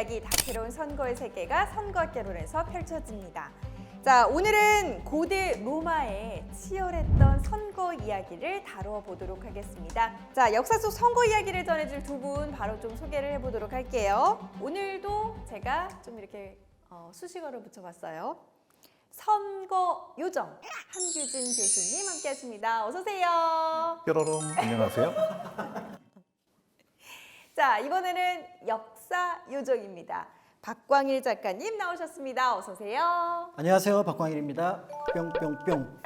이야기, 다채로운 선거의 세계가 선거학개론에서 펼쳐집니다. 자, 오늘은 고대 로마의 치열했던 선거 이야기를 다뤄보도록 하겠습니다. 자, 역사 속 선거 이야기를 전해줄 두 분 바로 좀 소개를 해보도록 할게요. 오늘도 제가 좀 이렇게 수식어를 붙여봤어요. 선거 요정 한규진 교수님 함께하십니다. 어서 오세요. 뾰로롱 안녕하세요. 자, 이번에는 역사 요정입니다. 박광일 작가님 나오셨습니다. 어서 오세요. 안녕하세요, 박광일입니다. 뿅뿅뿅.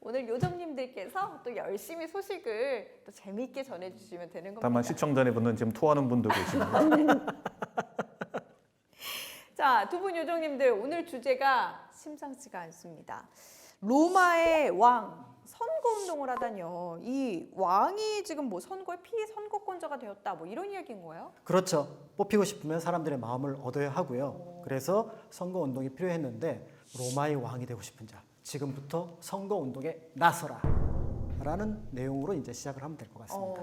오늘 요정님들께서 또 열심히 소식을 또 재미있게 전해주시면 되는 겁니다. 다만 시청자분은 지금 토하는 분도 계십니다. 자, 두 분 요정님들 오늘 주제가 심상치가 않습니다. 로마의 왕 선거운동을 하다니요. 이 왕이 지금 뭐 선거의 피선거권자가 되었다 뭐 이런 이야기인 거예요? 그렇죠. 뽑히고 싶으면 사람들의 마음을 얻어야 하고요. 그래서 선거 운동이 필요했는데 로마의 왕이 되고 싶은 자, 지금부터 선거 운동에 나서라. 라는 내용으로 이제 시작을 하면 될 것 같습니다.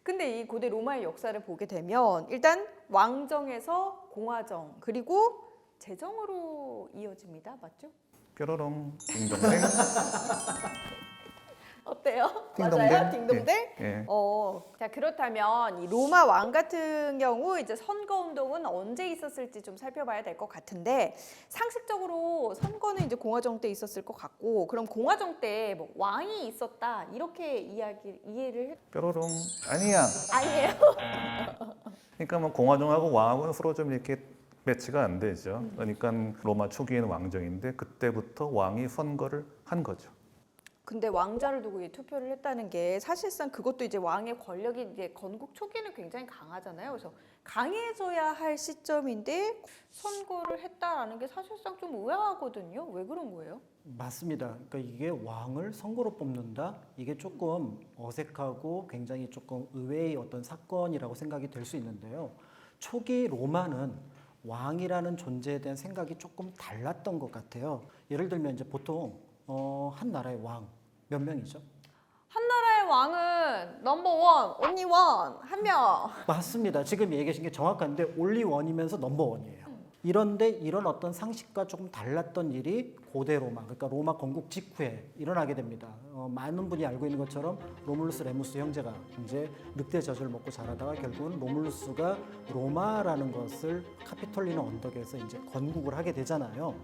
근데 이 고대 로마의 역사를 보게 되면 일단 왕정에서 공화정 그리고 제정으로 이어집니다. 맞죠? 뾰로롱 딩동댕. 어때요? 딩동댕. 맞아요? 딩동댕? 예. 자, 그렇다면 이 로마 왕 같은 경우 이제 선거 운동은 언제 있었을지 좀 살펴봐야 될 것 같은데 상식적으로 선거는 이제 공화정 때 있었을 것 같고 그럼 공화정 때 뭐 왕이 있었다 이렇게 이해를 뾰로롱 아니야. 아니에요? 그러니까 뭐 공화정하고 왕하고는 서로 좀 이렇게 매치가 안 되죠. 그러니까 로마 초기에는 왕정인데 그때부터 왕이 선거를 한 거죠. 근데 왕자를 두고 이 투표를 했다는 게 사실상 그것도 이제 왕의 권력이 이제 건국 초기는 굉장히 강하잖아요. 그래서 강해져야 할 시점인데 선거를 했다라는 게 사실상 좀 의아하거든요. 왜 그런 거예요? 맞습니다. 그러니까 이게 왕을 선거로 뽑는다? 이게 조금 어색하고 굉장히 조금 의외의 어떤 사건이라고 생각이 될 수 있는데요. 초기 로마는 왕이라는 존재에 대한 생각이 조금 달랐던 것 같아요. 예를 들면 이제 보통 한 나라의 왕 몇 명이죠? 한 나라의 왕은 넘버 원, only one, 한 명. 맞습니다. 지금 얘기하신 게 정확한데 올리 원이면서 넘버 원이에요. 이런데 이런 어떤 상식과 조금 달랐던 일이 고대 로마, 그러니까 로마 건국 직후에 일어나게 됩니다. 많은 분이 알고 있는 것처럼 로물루스 레무스 형제가 이제 늑대 젖을 먹고 자라다가 결국은 로물루스가 로마라는 것을 카피톨리노 언덕에서 이제 건국을 하게 되잖아요.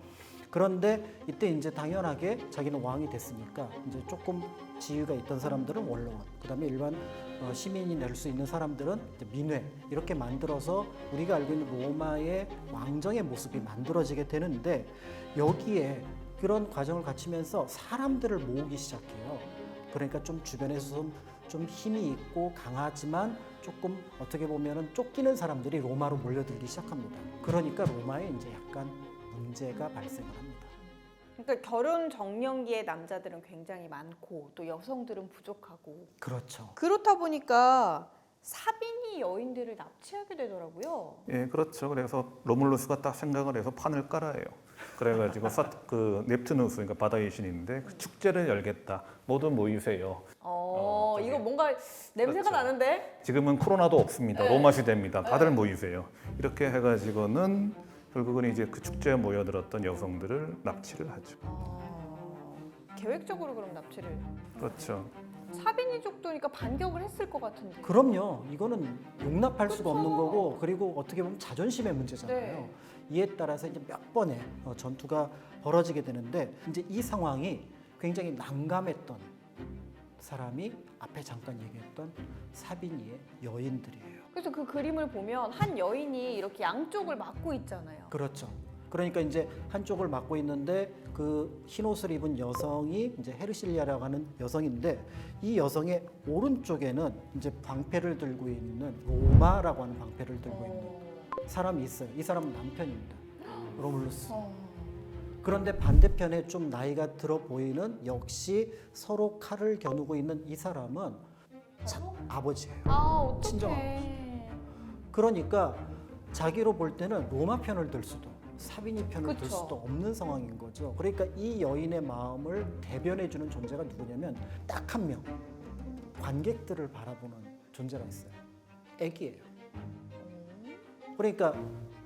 그런데 이때 이제 당연하게 자기는 왕이 됐으니까 이제 조금 지위가 있던 사람들은 원로원, 그다음에 일반 시민이 낼 수 있는 사람들은 이제 민회 이렇게 만들어서 우리가 알고 있는 로마의 왕정의 모습이 만들어지게 되는데 여기에 그런 과정을 거치면서 사람들을 모으기 시작해요. 그러니까 좀 주변에서 좀 힘이 있고 강하지만 조금 어떻게 보면은 쫓기는 사람들이 로마로 몰려들기 시작합니다. 그러니까 로마에 이제 약간 문제가 발생을 합니다. 그러니까 결혼 정년기의 남자들은 굉장히 많고 또 여성들은 부족하고 그렇죠. 그렇다 보니까 사빈이 여인들을 납치하게 되더라고요. 예, 그렇죠. 그래서 로물루스가 딱 생각을 해서 판을 깔아요. 그래가지고 그 넵투누스, 그러니까 바다의 신인데 그 축제를 열겠다. 모두 모이세요. 저기. 이거 뭔가 냄새가 그렇죠. 나는데? 지금은 코로나도 없습니다. 로마 시대입니다. 다들 모이세요. 이렇게 해가지고는 결국은 이제 그 축제에 모여들었던 여성들을 납치를 하죠. 계획적으로 그럼 납치를. 그렇죠. 사빈이족도니까 반격을 했을 것 같은데. 그럼요. 이거는 용납할 수가 그렇죠. 없는 거고 그리고 어떻게 보면 자존심의 문제잖아요. 네. 이에 따라서 이제 몇 번의 전투가 벌어지게 되는데 이제 이 상황이 굉장히 난감했던 사람이 앞에 잠깐 얘기했던 사비니의 여인들이에요. 그래서 그 그림을 보면 한 여인이 이렇게 양쪽을 막고 있잖아요. 그렇죠. 그러니까 이제 한쪽을 맡고 있는데 그 흰 옷을 입은 여성이 이제 헤르실리아라고 하는 여성인데 이 여성의 오른쪽에는 이제 방패를 들고 있는 로마라고 하는 방패를 들고 있는 사람이 있어요. 이 사람은 남편입니다. 로물루스. 그런데 반대편에 좀 나이가 들어 보이는 역시 서로 칼을 겨누고 있는 이 사람은 아버지예요. 어떡해. 친정 아버지. 그러니까 자기로 볼 때는 로마 편을 들 수도 사비니 편을 들 그쵸. 수도 없는 상황인 거죠. 그러니까 이 여인의 마음을 대변해주는 존재가 누구냐면 딱 한 명, 관객들을 바라보는 존재가 있어요. 애기예요. 그러니까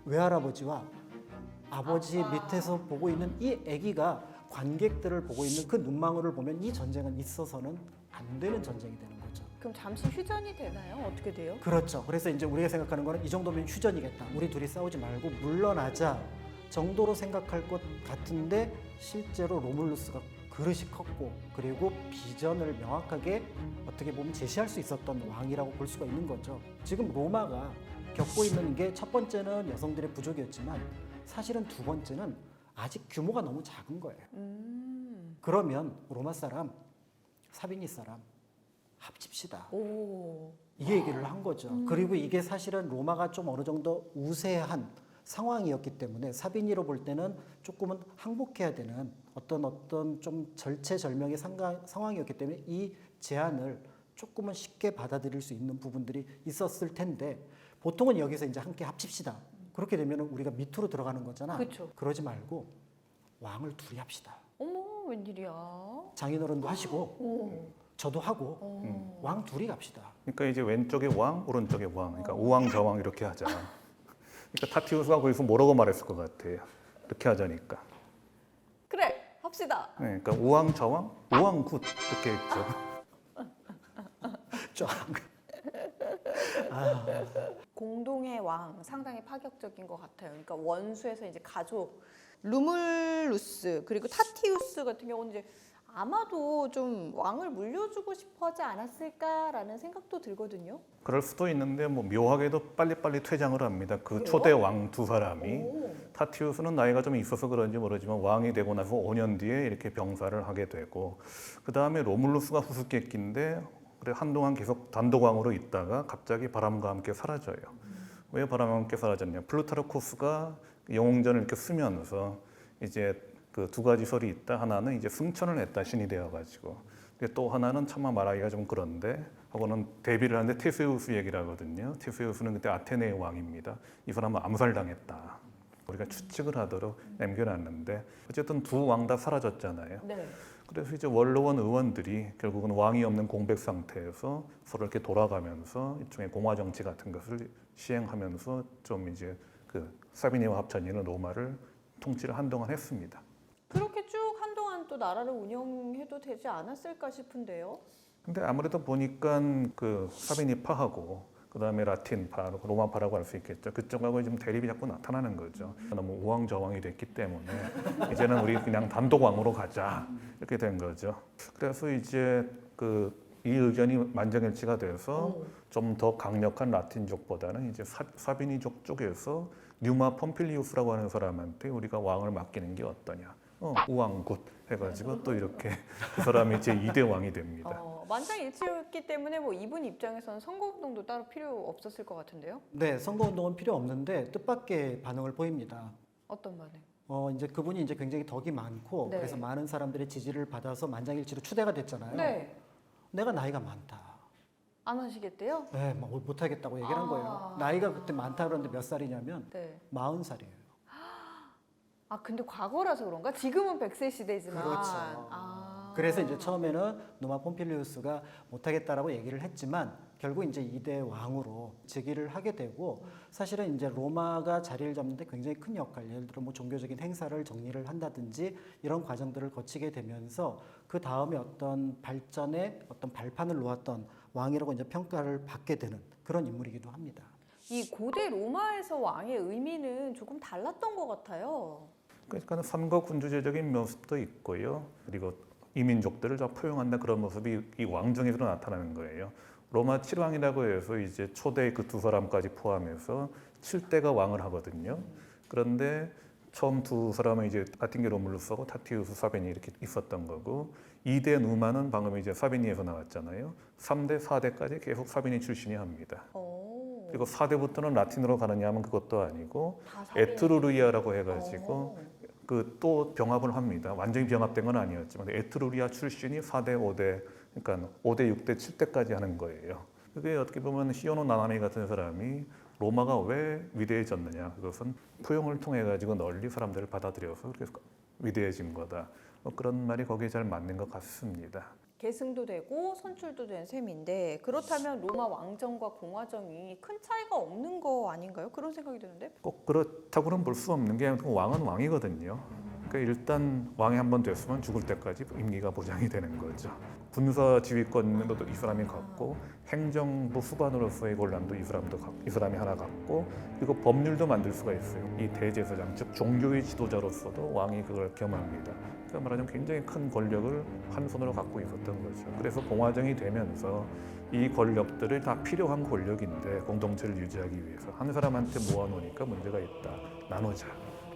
외할아버지와 아버지 밑에서 보고 있는 이 애기가 관객들을 보고 있는 그 눈망울을 보면 이 전쟁은 있어서는 안 되는 전쟁이 되는 거죠. 그럼 잠시 휴전이 되나요? 어떻게 돼요? 그렇죠. 그래서 이제 우리가 생각하는 거는 이 정도면 휴전이겠다. 우리 둘이 싸우지 말고 물러나자 정도로 생각할 것 같은데 실제로 로물루스가 그릇이 컸고 그리고 비전을 명확하게 어떻게 보면 제시할 수 있었던 왕이라고 볼 수가 있는 거죠. 지금 로마가 겪고 있는 게 첫 번째는 여성들의 부족이었지만 사실은 두 번째는 아직 규모가 너무 작은 거예요. 그러면 로마 사람, 사비니 사람 합칩시다. 오. 이게 얘기를 한 거죠. 그리고 이게 사실은 로마가 좀 어느 정도 우세한 상황이었기 때문에 사비니로 볼 때는 조금은 항복해야 되는 어떤 좀 절체절명의 상황이었기 때문에 이 제안을 조금은 쉽게 받아들일 수 있는 부분들이 있었을 텐데 보통은 여기서 이제 함께 합칩시다. 그렇게 되면 우리가 밑으로 들어가는 거잖아. 그쵸. 그러지 말고 왕을 둘이 합시다. 어머, 웬일이야? 장인어른도 하시고 오. 저도 하고 왕 둘이 갑시다. 그러니까 이제 왼쪽에 왕, 오른쪽에 왕. 그러니까 우왕 좌왕 이렇게 하자. 그러니까 타티우스가 거기서 뭐라고 말했을 것 같아요. 이렇게 하자니까. 그래, 합시다. 네, 그러니까 우왕 좌왕, 우왕 굿 이렇게 했죠. 쫙. 공동의 왕 상당히 파격적인 것 같아요. 그러니까 원수에서 이제 가족 루물루스 그리고 타티우스 같은 경우는 이제 아마도 좀 왕을 물려주고 싶어하지 않았을까라는 생각도 들거든요. 그럴 수도 있는데 뭐 묘하게도 빨리빨리 퇴장을 합니다. 그 그래요? 초대 왕 두 사람이. 오. 타티우스는 나이가 좀 있어서 그런지 모르지만 왕이 되고 나서 5년 뒤에 이렇게 병사를 하게 되고 그 다음에 로물루스가 후수께끼인데 그래 한동안 계속 단독왕으로 있다가 갑자기 바람과 함께 사라져요. 왜 바람과 함께 사라졌냐? 플루타르코스가 영웅전을 이렇게 쓰면서 이제 그 두 가지 설이 있다. 하나는 이제 승천을 했다 신이 되어가지고. 근데 또 하나는 차마 말하기가 좀 그런데 하고는 데뷔를 하는데 테세우스 얘기를 하거든요. 테세우스는 그때 아테네의 왕입니다. 이 사람은 암살당했다. 우리가 추측을 하도록 남겨놨는데 어쨌든 두 왕 다 사라졌잖아요. 네. 그래서 이제 원로원 의원들이 결국은 왕이 없는 공백 상태에서 서로 이렇게 돌아가면서 일종의 공화 정치 같은 것을 시행하면서 좀 이제 그 사비니와 합천이는 로마를 통치를 한동안 했습니다. 그렇게 쭉 한동안 또 나라를 운영해도 되지 않았을까 싶은데요. 근데 아무래도 보니까 그 사비니파하고 그다음에 라틴파, 로마파라고 할 수 있겠죠. 그쪽하고 좀 대립이 자꾸 나타나는 거죠. 너무 우왕좌왕이 됐기 때문에 이제는 우리 그냥 단독 왕으로 가자 이렇게 된 거죠. 그래서 이제 그 이 의견이 만장일치가 돼서 좀 더 강력한 라틴족보다는 이제 사비니족 쪽에서 뉴마 폼필리우스라고 하는 사람한테 우리가 왕을 맡기는 게 어떠냐. 우왕굿 해가지고 또 이렇게 그 사람이 제 2대 왕이 됩니다. 만장일치였기 때문에 뭐 이분 입장에서는 선거운동도 따로 필요 없었을 것 같은데요. 네, 선거운동은 필요 없는데 뜻밖의 반응을 보입니다. 어떤 반응? 이제 그분이 이제 굉장히 덕이 많고 네. 그래서 많은 사람들의 지지를 받아서 만장일치로 추대가 됐잖아요. 네. 내가 나이가 많다. 안 하시겠대요? 네, 뭐 못하겠다고 얘기를 한 거예요. 나이가 그때 많다 그러는데 몇 살이냐면 네. 40살이에요. 아 근데 과거라서 그런가? 지금은 100세 시대지만. 그렇죠. 그래서 이제 처음에는 누마 폼필리우스가 못하겠다라고 얘기를 했지만 결국 이제 2대 왕으로 즉위를 하게 되고 사실은 이제 로마가 자리를 잡는데 굉장히 큰 역할, 예를 들어 뭐 종교적인 행사를 정리를 한다든지 이런 과정들을 거치게 되면서 그 다음에 어떤 발전의 어떤 발판을 놓았던 왕이라고 이제 평가를 받게 되는 그런 인물이기도 합니다. 이 고대 로마에서 왕의 의미는 조금 달랐던 것 같아요. 그러니까 선거 군주제적인 모습도 있고요. 그리고 이민족들을 다 포용한다 그런 모습이 이 왕정에서 나타나는 거예요. 로마 7왕이라고 해서 이제 초대 그 두 사람까지 포함해서 7대가 왕을 하거든요. 그런데 처음 두 사람은 이제 아틴게 로물루스하고 타티우스 사비니 이렇게 있었던 거고 2대 누마는 방금 이제 사비니에서 나왔잖아요. 3대, 4대까지 계속 사비니 출신이 합니다. 오. 그리고 4대부터는 라틴으로 가느냐 하면 그것도 아니고 다 사비니. 에트루리아라고 해가지고 오. 그 또 병합을 합니다. 완전히 병합된 건 아니었지만 에트루리아 출신이 4대, 5대, 그러니까 5대, 6대, 7대까지 하는 거예요. 그게 어떻게 보면 시오노 나나미 같은 사람이 로마가 왜 위대해졌느냐? 그것은 포용을 통해 가지고 널리 사람들을 받아들여서 그렇게 위대해진 거다. 그런 말이 거기에 잘 맞는 것 같습니다. 계승도 되고 선출도 된 셈인데 그렇다면 로마 왕정과 공화정이 큰 차이가 없는 거 아닌가요? 그런 생각이 드는데. 꼭 그렇다고는 볼 수 없는 게 왕은 왕이거든요. 그러니까 일단 왕이 한 번 됐으면 죽을 때까지 임기가 보장이 되는 거죠. 군사 지휘권도 이 사람이 갖고 행정부 수반으로서의 권한도 이 사람이 하나 갖고 그리고 법률도 만들 수가 있어요. 이 대제사장 즉 종교의 지도자로서도 왕이 그걸 겸합니다. 그러니까 말하자면 굉장히 큰 권력을 한 손으로 갖고 있었던 거죠. 그래서 공화정이 되면서 이 권력들을 다 필요한 권력인데 공동체를 유지하기 위해서 한 사람한테 모아놓으니까 문제가 있다. 나누자.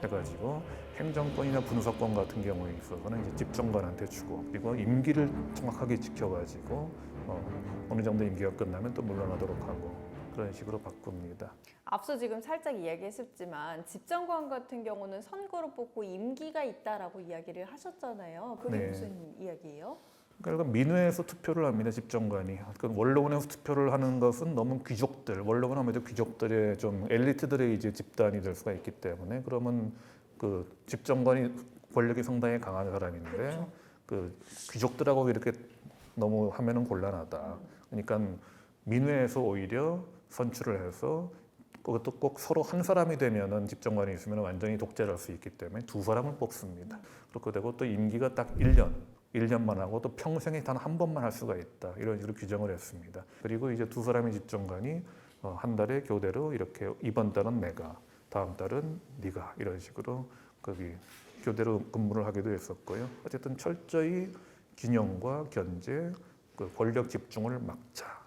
해가지고 행정권이나 분사권 같은 경우에 있어서는 이제 집정관한테 주고 그리고 임기를 정확하게 지켜가지고 어느 정도 임기가 끝나면 또 물러나도록 하고 그런 식으로 바꿉니다. 앞서 지금 살짝 이야기했었지만 집정관 같은 경우는 선거로 뽑고 임기가 있다라고 이야기를 하셨잖아요. 그게 네. 무슨 이야기예요? 그러니까 민회에서 투표를 합니다. 집정관이. 그러니까 원로원에서 투표를 하는 것은 너무 귀족들, 원로원 하면 귀족들의 좀 엘리트들의 이제 집단이 될 수가 있기 때문에 그러면 그 집정관이 권력이 상당히 강한 사람인데 그렇죠. 그 귀족들하고 이렇게 너무 하면은 곤란하다. 그러니까 민회에서 오히려 선출을 해서 그것도 꼭 서로 한 사람이 되면은 집정관이 있으면 완전히 독재를 할 수 있기 때문에 두 사람을 뽑습니다. 그렇게 되고 또 임기가 딱 1년만 하고 또 평생에 단 한 번만 할 수가 있다. 이런 식으로 규정을 했습니다. 그리고 이제 두 사람의 집정관이 한 달에 교대로 이렇게 이번 달은 내가, 다음 달은 네가 이런 식으로 거기 교대로 근무를 하기도 했었고요. 어쨌든 철저히 균형과 견제, 그 권력 집중을 막자.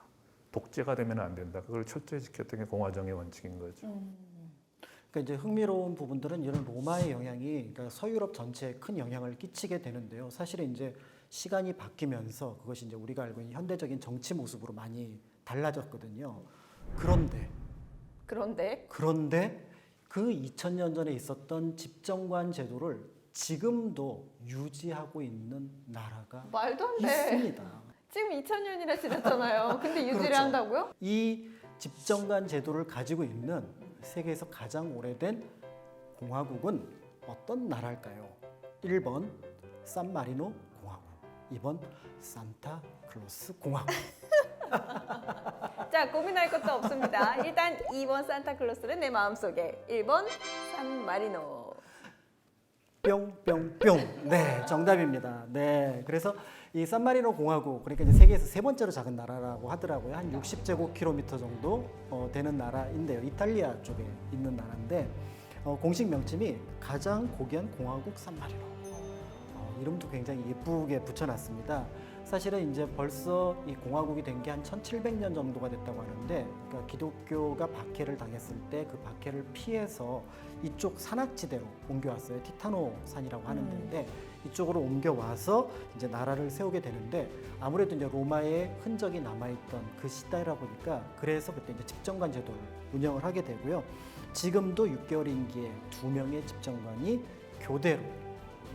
독재가 되면 안 된다. 그걸 철저히 지켰던 게 공화정의 원칙인 거죠. 그러니까 이제 흥미로운 부분들은 이런 로마의 영향이 그러니까 서유럽 전체에 큰 영향을 끼치게 되는데요. 사실은 이제 시간이 바뀌면서 그것이 이제 우리가 알고 있는 현대적인 정치 모습으로 많이 달라졌거든요. 그런데 그 2000년 전에 있었던 집정관 제도를 지금도 유지하고 있는 나라가 말도 안 돼. 있습니다. 지금 2000년이나 지났잖아요. 근데 유지를 그렇죠. 한다고요? 이 집정관 제도를 가지고 있는 세계에서 가장 오래된 공화국은 어떤 나라일까요? 1번 산마리노 공화국, 2번 산타클로스 공화국. 자, 고민할 것도 없습니다. 일단 2번 산타클로스는 내 마음속에 1번 산마리노. 뿅뿅뿅. 네, 정답입니다. 네, 그래서 이 산마리노 공화국, 그러니까 이제 세계에서 세 번째로 작은 나라라고 하더라고요. 한 60제곱킬로미터 정도 되는 나라인데요. 이탈리아 쪽에 있는 나라인데 공식 명칭이 가장 고귀한 공화국 산마리노. 이름도 굉장히 예쁘게 붙여놨습니다. 사실은 이제 벌써 이 공화국이 된 게 한 1700년 정도가 됐다고 하는데, 그러니까 기독교가 박해를 당했을 때 그 박해를 피해서 이쪽 산악지대로 옮겨왔어요. 티타노 산이라고 하는 데인데 이쪽으로 옮겨와서 이제 나라를 세우게 되는데, 아무래도 이제 로마의 흔적이 남아있던 그 시대라 보니까 그래서 그때 이제 집정관 제도를 운영을 하게 되고요. 지금도 6개월 임기에 2명의 집정관이 교대로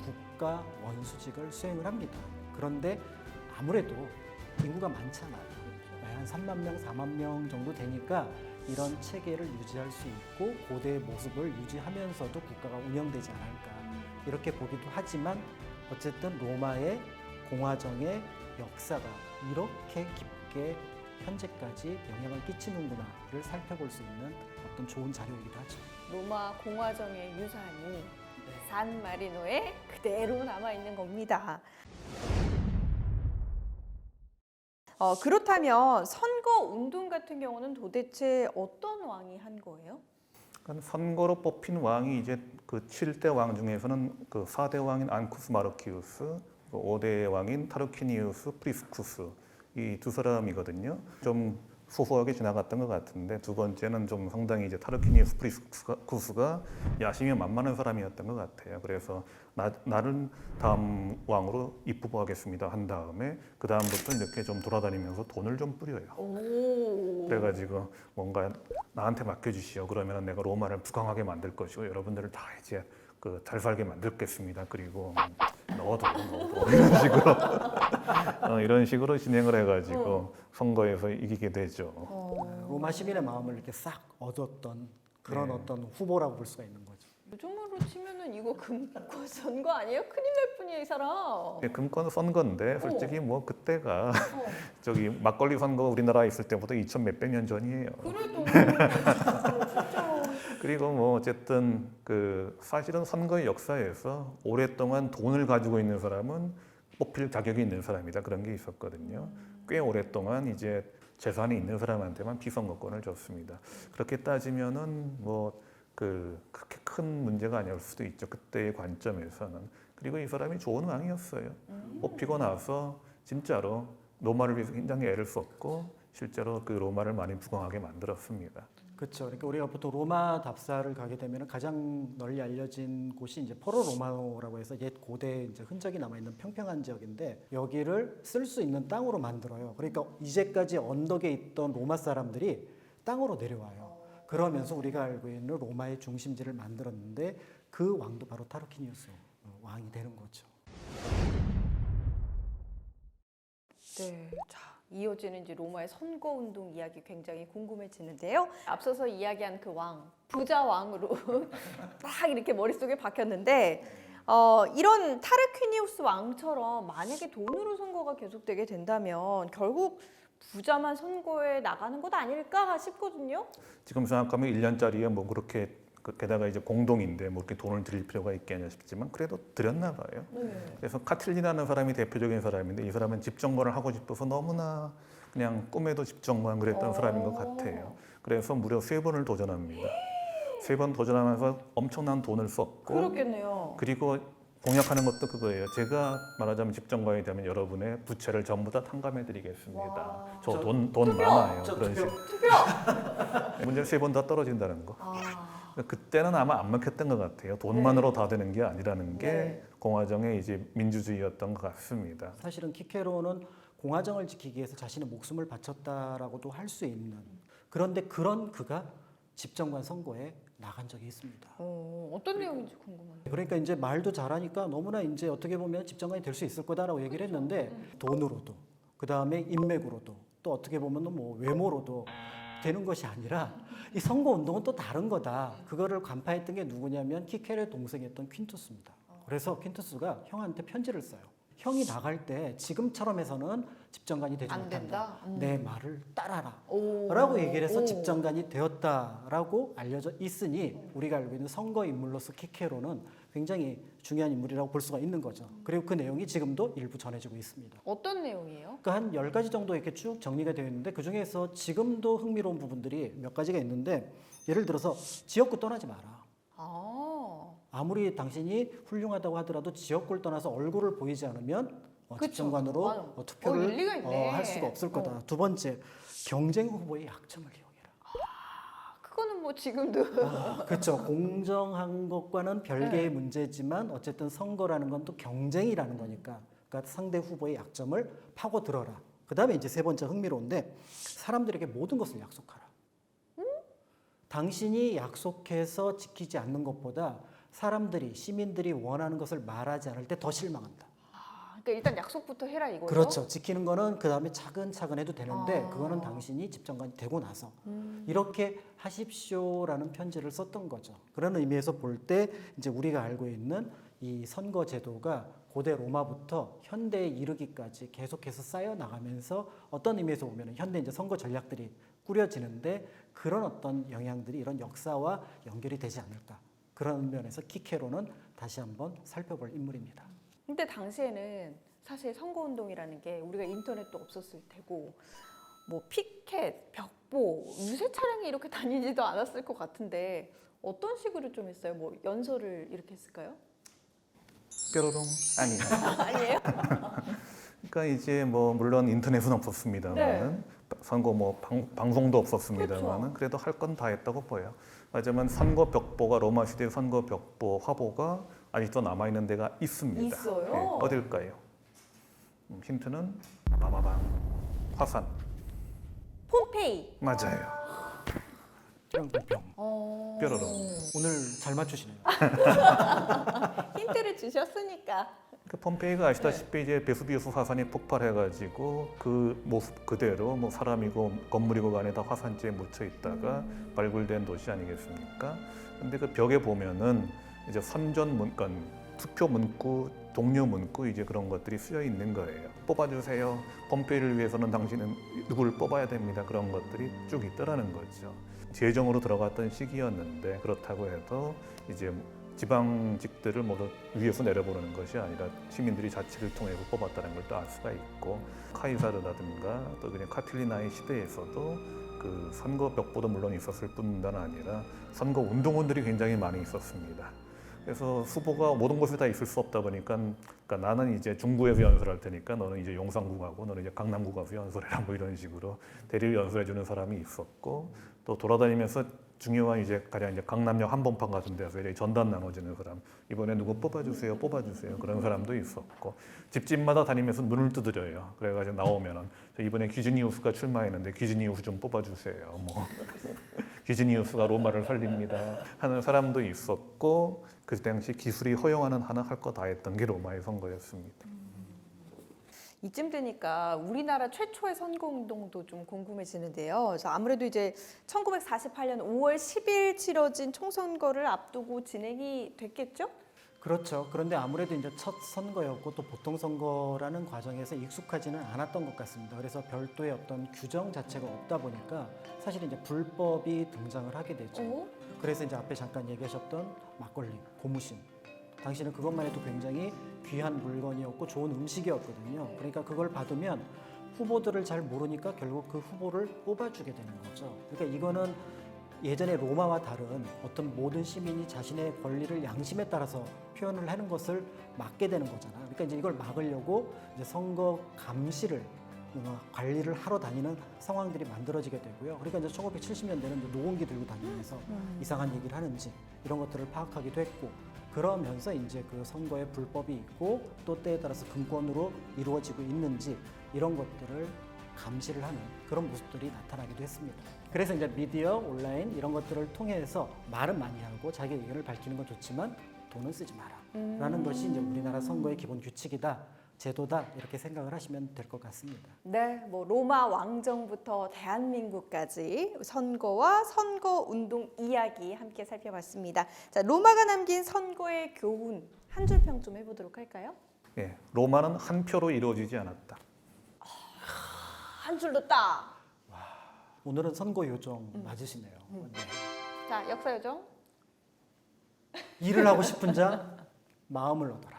국가 원수직을 수행을 합니다. 그런데 아무래도 인구가 많잖아요. 한 3만 명, 4만 명 정도 되니까 이런 체계를 유지할 수 있고 고대의 모습을 유지하면서도 국가가 운영되지 않을까 이렇게 보기도 하지만, 어쨌든 로마의 공화정의 역사가 이렇게 깊게 현재까지 영향을 끼치는구나를 살펴볼 수 있는 어떤 좋은 자료이기도 하죠. 로마 공화정의 유산이 산마리노에 그대로 남아있는 겁니다. 그렇다면 선거 운동 같은 경우는 도대체 어떤 왕이 한 거예요? 그러니까 선거로 뽑힌 왕이 이제 그 7대 왕 중에서는 그 4대 왕인 안쿠스 마르키우스, 그 5대 왕인 타르퀴니우스 프리스쿠스, 이 두 사람이거든요. 좀 소소하게 지나갔던 것 같은데, 두 번째는 좀 상당히 이제 타르퀴니우스 프리스쿠스가 야심이 만만한 사람이었던 것 같아요. 그래서 나를 다음 왕으로 입후보하겠습니다 한 다음에 그 다음부터 이렇게 좀 돌아다니면서 돈을 좀 뿌려요. 오. 그래가지고 뭔가 나한테 맡겨주시오. 그러면 내가 로마를 부강하게 만들 것이고 여러분들을 다 이제 그 잘 살게 만들겠습니다. 그리고 넣어도 이런 식으로 이런 식으로 진행을 해가지고 선거에서 이기게 되죠. 로마 시민의 마음을 이렇게 싹 얻었던 그런 네. 어떤 후보라고 볼 수가 있는 거죠. 요즘으로 치면은 이거 금권 선거 아니에요? 큰일 날 뿐이에요, 이 사람. 금권 선거인데 솔직히 뭐 그때가 저기 막걸리 선거 우리나라에 있을 때보다 2000 몇백 년 전이에요. 그래도 진짜. 그리고 뭐 어쨌든 그 사실은 선거의 역사에서 오랫동안 돈을 가지고 있는 사람은 뽑힐 자격이 있는 사람이다 그런 게 있었거든요. 꽤 오랫동안 이제 재산이 있는 사람한테만 비선거권을 줬습니다. 그렇게 따지면은 뭐 그렇게 큰 문제가 아닐 수도 있죠. 그때의 관점에서는. 그리고 이 사람이 좋은 왕이었어요. 뽑히고 나서 진짜로 로마를 위해서 굉장히 애를 썼고 실제로 그 로마를 많이 부강하게 만들었습니다. 그렇죠. 그러니까 우리가 보통 로마 답사를 가게 되면 가장 널리 알려진 곳이 이제 포로 로마노라고 해서 옛 고대 이제 흔적이 남아 있는 평평한 지역인데 여기를 쓸 수 있는 땅으로 만들어요. 그러니까 이제까지 언덕에 있던 로마 사람들이 땅으로 내려와요. 그러면서 우리가 알고 있는 로마의 중심지를 만들었는데 그 왕도 바로 타르퀴니우스 왕이 되는 거죠. 네, 자 이어지는 이제 로마의 선거 운동 이야기 굉장히 궁금해지는데요. 앞서서 이야기한 그 왕, 부자 왕으로 딱 이렇게 머릿속에 박혔는데 이런 타르퀴니우스 왕처럼 만약에 돈으로 선거가 계속되게 된다면 결국 부자만 선거에 나가는 것 아닐까 싶거든요. 지금 생각하면 1년짜리에 뭐 그렇게 게다가 이제 공동인데 뭐 이렇게 돈을 드릴 필요가 있겠냐 싶지만 그래도 드렸나 봐요. 그래서 카틸리라는 사람이 대표적인 사람인데 이 사람은 집정관을 하고 싶어서 너무나 그냥 꿈에도 집정관 그랬던 사람인 것 같아요. 그래서 무려 3번을 도전합니다. 3번 도전하면서 엄청난 돈을 썼고 그렇겠네요. 그리고 공약하는 것도 그거예요. 제가 말하자면 집정관이 되면 여러분의 부채를 전부 다 탕감해드리겠습니다. 저 돈 많아요. 그런 식으로. 문제는 3번 다 떨어진다는 거. 그때는 아마 안 먹혔던 것 같아요. 돈만으로 다 되는 게 아니라는 게 공화정의 이제 민주주의였던 것 같습니다. 사실은 키케로는 공화정을 지키기 위해서 자신의 목숨을 바쳤다라고도 할 수 있는 그런데 그런 그가 집정관 선거에 나간 적이 있습니다. 어떤 내용인지 궁금한데. 그러니까 이제 말도 잘하니까 너무나 이제 어떻게 보면 집정관이 될 수 있을 거다라고 얘기를 했는데 돈으로도 그 다음에 인맥으로도 또 어떻게 보면 뭐 외모로도 되는 것이 아니라 이 선거 운동은 또 다른 거다. 그거를 간파했던 게 누구냐면 키케로의 동생이었던 퀸투스입니다. 그래서 퀸투스가 형한테 편지를 써요. 형이 나갈 때 지금처럼 해서는 집정관이 되지 안 못한다. 된다? 내 말을 따라라. 오. 라고 얘기를 해서 집정관이 되었다라고 알려져 있으니 우리가 알고 있는 선거 인물로서 키케로는 굉장히 중요한 인물이라고 볼 수가 있는 거죠. 그리고 그 내용이 지금도 일부 전해지고 있습니다. 어떤 내용이에요? 그러니까 한 10가지 정도 이렇게 쭉 정리가 되어 있는데 그중에서 지금도 흥미로운 부분들이 몇 가지가 있는데 예를 들어서 지역구 떠나지 마라. 아무리 당신이 훌륭하다고 하더라도 지역구를 떠나서 얼굴을 보이지 않으면 그쵸. 집정관으로 맞아. 투표를 일리가 있네. 할 수가 없을 거다. 두 번째, 경쟁 후보의 약점을 이용해라. 그거는 뭐 지금도 그렇죠. 공정한 것과는 별개의 문제지만 어쨌든 선거라는 건 또 경쟁이라는 거니까 그러니까 상대 후보의 약점을 파고들어라. 그다음에 이제 세 번째 흥미로운데 사람들에게 모든 것을 약속하라. 당신이 약속해서 지키지 않는 것보다 사람들이 시민들이 원하는 것을 말하지 않을 때 더 실망한다. 그러니까 일단 약속부터 해라 이거죠. 그렇죠. 지키는 거는 그 다음에 차근차근 해도 되는데 그거는 당신이 집정관이 되고 나서 이렇게 하십시오라는 편지를 썼던 거죠. 그런 의미에서 볼 때 이제 우리가 알고 있는 이 선거 제도가 고대 로마부터 현대에 이르기까지 계속해서 쌓여 나가면서 어떤 의미에서 보면 현대 이제 선거 전략들이 꾸려지는데 그런 어떤 영향들이 이런 역사와 연결이 되지 않을까. 그런 면에서 키케로는 다시 한번 살펴볼 인물입니다. 근데 당시에는 사실 선거운동이라는 게 우리가 인터넷도 없었을 테고 뭐 피켓, 벽보, 유세 차량이 이렇게 다니지도 않았을 것 같은데 어떤 식으로 좀 했어요? 뭐 연설을 이렇게 했을까요? 뾰로롱 아니에요. 아니에요? 그러니까 이제 뭐 물론 인터넷은 없었습니다만은 선거 뭐 방송도 없었습니다만은 그래도 할 건 다 했다고 보여요. 하지만 선거 벽보가 로마 시대 선거 벽보 화보가 아직도 남아 있는 데가 있습니다. 있어요? 네, 어딜까요? 힌트는 빠바방 화산 폼페이. 맞아요. 병. 뾰로롱. 오늘 잘 맞추시네요. 힌트를 주셨으니까. 그 폼페이가 아시다시피 이제 베수비우스 화산이 폭발해가지고 그 모습 그대로 뭐 사람이고 건물이고 간에 다 화산재에 묻혀 있다가 발굴된 도시 아니겠습니까? 근데 그 벽에 보면은 이제 선전 문건, 투표 문구, 동료 문구 이제 그런 것들이 쓰여 있는 거예요. 뽑아주세요. 폼페이를 위해서는 당신은 누구를 뽑아야 됩니다. 그런 것들이 쭉 있더라는 거죠. 재정으로 들어갔던 시기였는데 그렇다고 해도 이제 지방직들을 모두 위에서 내려보는 것이 아니라 시민들이 자치를 통해서 뽑았다는 걸 또 알 수가 있고 카이사르라든가 또 그냥 카틸리나의 시대에서도 그 선거 벽보도 물론 있었을 뿐만 아니라 선거 운동원들이 굉장히 많이 있었습니다. 그래서 후보가 모든 곳에 다 있을 수 없다 보니까 그러니까 나는 이제 중구에서 연설할 테니까 너는 이제 용산구 가고 너는 이제 강남구 가서 연설해라 뭐 이런 식으로 대리를 연설해 주는 사람이 있었고 또 돌아다니면서 중요한 이제 가령 이제 강남역 한복판 같은 데서 이제 전단 나눠주는 사람 이번에 누구 뽑아주세요 그런 사람도 있었고 집집마다 다니면서 눈을 두드려요. 그래가지고 나오면은 이번에 귀즈니우스가 출마했는데 귀즈니우스 좀 뽑아주세요. 뭐 귀즈니우스가 로마를 살립니다 하는 사람도 있었고 그 당시 기술이 허용하는 하나 할 거 다 했던 게 로마의 선거였습니다. 이쯤 되니까 우리나라 최초의 선거운동도 좀 궁금해지는데요. 그래서 아무래도 이제 1948년 5월 10일 치러진 총선거를 앞두고 진행이 됐겠죠? 그렇죠. 그런데 아무래도 이제 첫 선거였고 또 보통 선거라는 과정에서 익숙하지는 않았던 것 같습니다. 그래서 별도의 어떤 규정 자체가 없다 보니까 사실 이제 불법이 등장을 하게 되죠. 그래서 이제 앞에 잠깐 얘기하셨던 막걸리, 고무신. 당시는 그것만 해도 굉장히 귀한 물건이었고 좋은 음식이었거든요. 그러니까 그걸 받으면 후보들을 잘 모르니까 결국 그 후보를 뽑아주게 되는 거죠. 그러니까 이거는 예전에 로마와 다른 어떤 모든 시민이 자신의 권리를 양심에 따라서 표현을 하는 것을 막게 되는 거잖아요. 그러니까 이제 이걸 막으려고 이제 선거 감시를 관리를 하러 다니는 상황들이 만들어지게 되고요. 그러니까 이제 1970년대는 노공기 들고 다니면서 이상한 얘기를 하는지 이런 것들을 파악하기도 했고 그러면서 이제 그 선거에 불법이 있고 또 때에 따라서 금권으로 이루어지고 있는지 이런 것들을 감시를 하는 그런 모습들이 나타나기도 했습니다. 그래서 이제 미디어, 온라인 이런 것들을 통해서 말은 많이 하고 자기 의견을 밝히는 건 좋지만 돈은 쓰지 마라 라는 것이 이제 우리나라 선거의 기본 규칙이다. 제도다 이렇게 생각을 하시면 될 것 같습니다. 네, 뭐 로마 왕정부터 대한민국까지 선거와 선거 운동 이야기 함께 살펴봤습니다. 자, 로마가 남긴 선거의 교훈 한 줄 평 좀 해보도록 할까요? 예, 로마는 한 표로 이루어지지 않았다. 한 줄로 딱. 오늘은 선거 요정 맞으시네요. 네. 자, 역사 요정. 일을 하고 싶은 자 마음을 얻어라.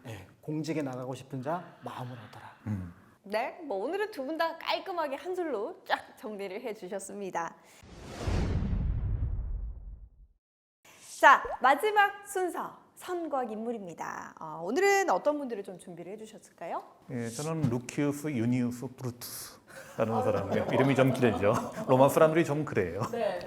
네, 공직에 나가고 싶은 자 마음을 얻어라. 네, 뭐 오늘은 두 분 다 깔끔하게 한 줄로 쫙 정리를 해주셨습니다. 자, 마지막 순서 선거학 인물입니다. 오늘은 어떤 분들을 좀 준비를 해주셨을까요? 예, 저는 루키우스 유니우스 브루투스라는 사람이에요. 이름이 좀 길죠. 로마 사람들이 좀 그래요. 네.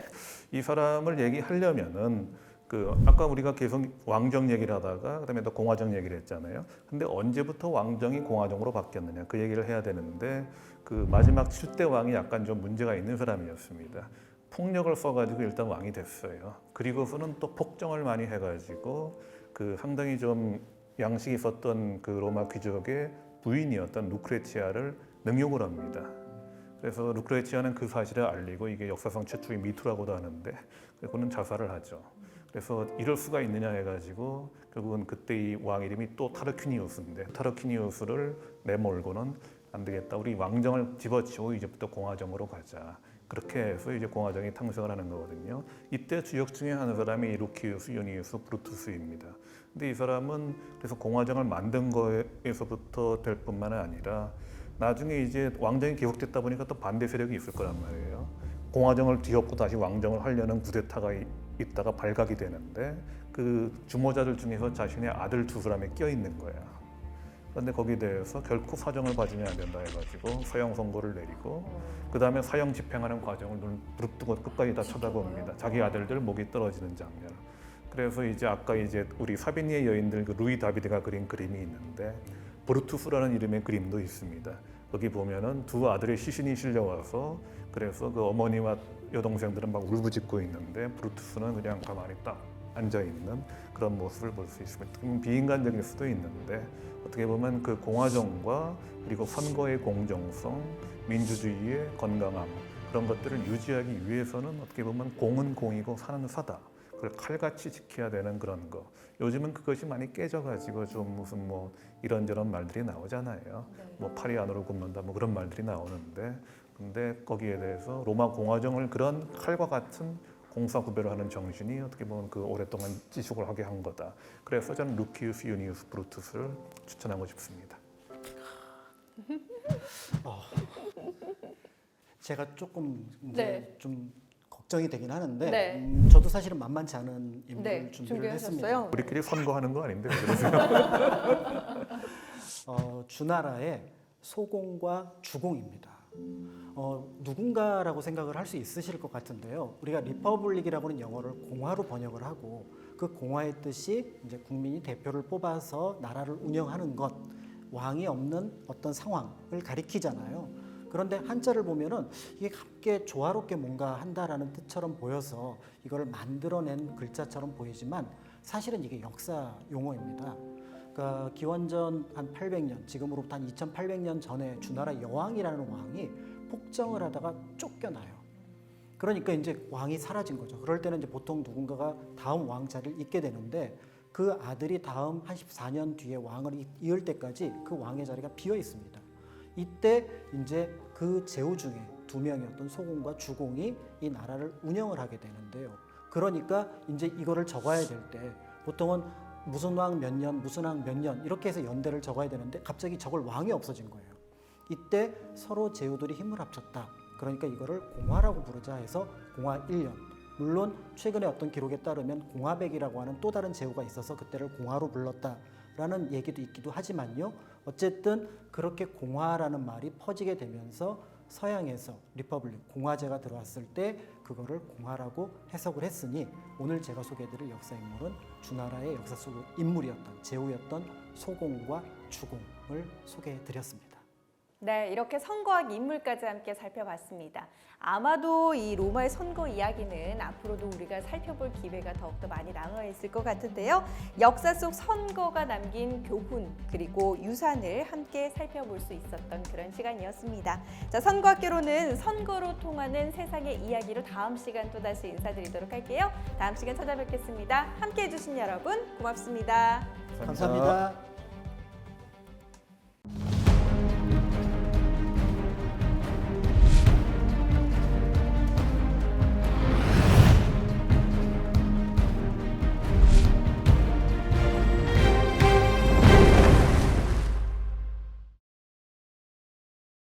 이 사람을 얘기하려면은 그 아까 우리가 계속 왕정 얘기를 하다가 그다음에 또 공화정 얘기를 했잖아요. 근데 언제부터 왕정이 공화정으로 바뀌었느냐 그 얘기를 해야 되는데 그 마지막 7대 왕이 약간 좀 문제가 있는 사람이었습니다. 폭력을 써가지고 일단 왕이 됐어요. 그리고서는 또 폭정을 많이 해가지고 그 상당히 좀 양식이 있었던 그 로마 귀족의 부인이었던 루크레치아를 능욕을 합니다. 그래서 루크레치아는 그 사실을 알리고 이게 역사상 최초의 미투라고도 하는데 그는 자살을 하죠. 그래서 이럴 수가 있느냐 해가지고 결국은 그때 이 왕 이름이 또 타르퀴니우스인데 타르퀴니우스를 내몰고는 안 되겠다. 우리 왕정을 집어치우고 이제부터 공화정으로 가자. 그렇게 해서 이제 공화정이 탄생을 하는 거거든요. 이때 주역 중에 한 사람이 루키우스 유니우스 브루투스입니다. 근데 이 사람은 그래서 공화정을 만든 거에서부터 될 뿐만 아니라 나중에 이제 왕정이 계속됐다 보니까 또 반대 세력이 있을 거란 말이에요. 공화정을 뒤엎고 다시 왕정을 하려는 쿠데타가 있다가 발각이 되는데 그 주모자들 중에서 자신의 아들 두 사람이 껴 있는 거야. 그런데 거기에 대해서 결코 사정을 봐주면 안 된다 해가지고 사형 선고를 내리고 그 다음에 사형 집행하는 과정을 눈을 부릅뜨고 끝까지 다 쳐다봅니다. 자기 아들들 목이 떨어지는 장면. 그래서 이제 아까 이제 우리 사비니의 여인들 그 루이 다비드가 그린 그림이 있는데 브루투스라는 이름의 그림도 있습니다. 거기 보면은 두 아들의 시신이 실려와서 그래서 그 어머니와 여동생들은 막 울부짖고 있는데 브루투스는 그냥 가만히 딱 앉아 있는 그런 모습을 볼 수 있습니다. 비인간적일 수도 있는데 어떻게 보면 그 공화정과 그리고 선거의 공정성, 민주주의의 건강함 그런 것들을 유지하기 위해서는 어떻게 보면 공은 공이고 사는 사다. 그걸 칼같이 지켜야 되는 그런 거. 요즘은 그것이 많이 깨져가지고 좀 무슨 뭐 이런저런 말들이 나오잖아요. 뭐 팔이 안으로 굽는다 뭐 그런 말들이 나오는데, 근데 거기에 대해서 로마 공화정을 그런 칼과 같은 공사구별을 하는 정신이 어떻게 보면 그 오랫동안 지속을 하게 한 거다. 그래서 저는 루키우스 유니우스 브루투스를 추천하고 싶습니다. 제가 조금 이제 네. 좀 걱정이 되긴 하는데 네. 저도 사실은 만만치 않은 인물을 네, 준비를 했습니다. 준비하셨어요? 우리끼리 선거하는 거 아닌데 왜 그러세요? 주나라의 소공과 주공입니다. 누군가라고 생각을 할 수 있으실 것 같은데요. 우리가 리퍼블릭이라고는 영어를 공화로 번역을 하고 그 공화의 뜻이 이제 국민이 대표를 뽑아서 나라를 운영하는 것, 왕이 없는 어떤 상황을 가리키잖아요. 그런데 한자를 보면은 이게 함께 조화롭게 뭔가 한다라는 뜻처럼 보여서 이걸 만들어낸 글자처럼 보이지만 사실은 이게 역사 용어입니다. 그러니까 기원전 한 800년, 지금으로부터 한 2800년 전에 주나라 여왕이라는 왕이 폭정을 하다가 쫓겨나요. 그러니까 이제 왕이 사라진 거죠. 그럴 때는 이제 보통 누군가가 다음 왕 자리를 잇게 되는데 그 아들이 다음 한 14년 뒤에 왕을 이을 때까지 그 왕의 자리가 비어 있습니다. 이때 이제 그 제후 중에 두 명이었던 소공과 주공이 이 나라를 운영을 하게 되는데요. 그러니까 이제 이거를 적어야 될 때 보통은 무슨 왕 몇 년, 무슨 왕 몇 년 이렇게 해서 연대를 적어야 되는데 갑자기 적을 왕이 없어진 거예요. 이때 서로 제후들이 힘을 합쳤다. 그러니까 이거를 공화라고 부르자 해서 공화 1년. 물론 최근에 어떤 기록에 따르면 공화백이라고 하는 또 다른 제후가 있어서 그때를 공화로 불렀다라는 얘기도 있기도 하지만요. 어쨌든 그렇게 공화라는 말이 퍼지게 되면서 서양에서 리퍼블릭, 공화제가 들어왔을 때 그거를 공화라고 해석을 했으니 오늘 제가 소개해드릴 역사 인물은 주나라의 역사 속 인물이었던 제후였던 소공과 주공을 소개해드렸습니다. 네, 이렇게 선거학 인물까지 함께 살펴봤습니다. 아마도 이 로마의 선거 이야기는 앞으로도 우리가 살펴볼 기회가 더욱더 많이 남아 있을 것 같은데요. 역사 속 선거가 남긴 교훈 그리고 유산을 함께 살펴볼 수 있었던 그런 시간이었습니다. 자, 선거학개론은 선거로 통하는 세상의 이야기로 다음 시간 또 다시 인사드리도록 할게요. 다음 시간 찾아뵙겠습니다. 함께해 주신 여러분 고맙습니다. 감사합니다.